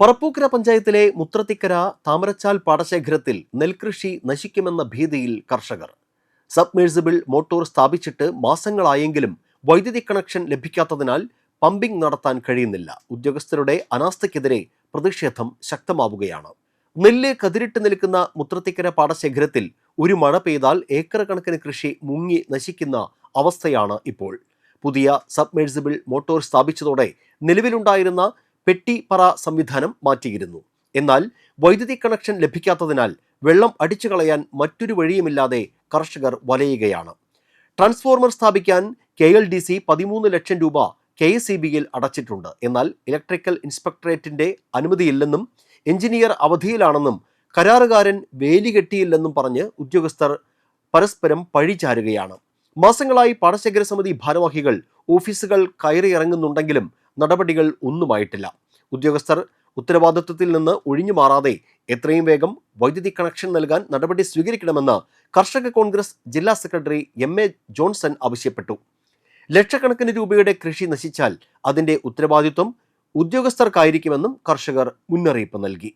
പറപ്പൂക്കര പഞ്ചായത്തിലെ മുത്രത്തിക്കര താമരച്ചാൽ പാടശേഖരത്തിൽ നെൽകൃഷി നശിക്കുമെന്ന ഭീതിയിൽ കർഷകർ. സബ്മേഴ്സിബിൾ മോട്ടോർ സ്ഥാപിച്ചിട്ട് മാസങ്ങളായെങ്കിലും വൈദ്യുതി കണക്ഷൻ ലഭിക്കാത്തതിനാൽ പമ്പിംഗ് നടത്താൻ കഴിയുന്നില്ല. ഉദ്യോഗസ്ഥരുടെ അനാസ്ഥയ്ക്കെതിരെ പ്രതിഷേധം ശക്തമാവുകയാണ്. നെല്ല് കതിരിട്ട് നിൽക്കുന്ന മുത്രത്തിക്കര പാടശേഖരത്തിൽ ഒരു മഴ പെയ്താൽ ഏക്കർ കണക്കിന് കൃഷി മുങ്ങി നശിക്കുന്ന അവസ്ഥയാണ് ഇപ്പോൾ. പുതിയ സബ്മേഴ്സിബിൾ മോട്ടോർ സ്ഥാപിച്ചതോടെ നിലവിലുണ്ടായിരുന്ന പെട്ടിപ്പറ സംവിധാനം മാറ്റിയിരുന്നു. എന്നാൽ വൈദ്യുതി കണക്ഷൻ ലഭിക്കാത്തതിനാൽ വെള്ളം അടിച്ചു കളയാൻ മറ്റൊരു വഴിയുമില്ലാതെ കർഷകർ വലയുകയാണ്. ട്രാൻസ്ഫോർമർ സ്ഥാപിക്കാൻ KLDC 13 ലക്ഷം രൂപ KSEBയിൽ അടച്ചിട്ടുണ്ട്. എന്നാൽ ഇലക്ട്രിക്കൽ ഇൻസ്പെക്ടറേറ്റിന്റെ അനുമതിയില്ലെന്നും എഞ്ചിനീയർ അവധിയിലാണെന്നും കരാറുകാരൻ വേലി കെട്ടിയില്ലെന്നും പറഞ്ഞ് ഉദ്യോഗസ്ഥർ പരസ്പരം പഴിചാരുകയാണ്. മാസങ്ങളായി പാടശേഖര സമിതി ഭാരവാഹികൾ ഓഫീസുകൾ കയറിയിറങ്ങുന്നുണ്ടെങ്കിലും നടപടികൾ ഒന്നുമായിട്ടില്ല. ഉദ്യോഗസ്ഥർ ഉത്തരവാദിത്വത്തിൽ നിന്ന് ഒഴിഞ്ഞു മാറാതെ എത്രയും വേഗം വൈദ്യുതി കണക്ഷൻ നൽകാൻ നടപടി സ്വീകരിക്കണമെന്ന് കർഷക കോൺഗ്രസ് ജില്ലാ സെക്രട്ടറി MA ജോൺസൺ ആവശ്യപ്പെട്ടു. ലക്ഷക്കണക്കിന് രൂപയുടെ കൃഷി നശിച്ചാൽ അതിന്റെ ഉത്തരവാദിത്വം ഉദ്യോഗസ്ഥർക്കായിരിക്കുമെന്നും കർഷകർ മുന്നറിയിപ്പ് നൽകി.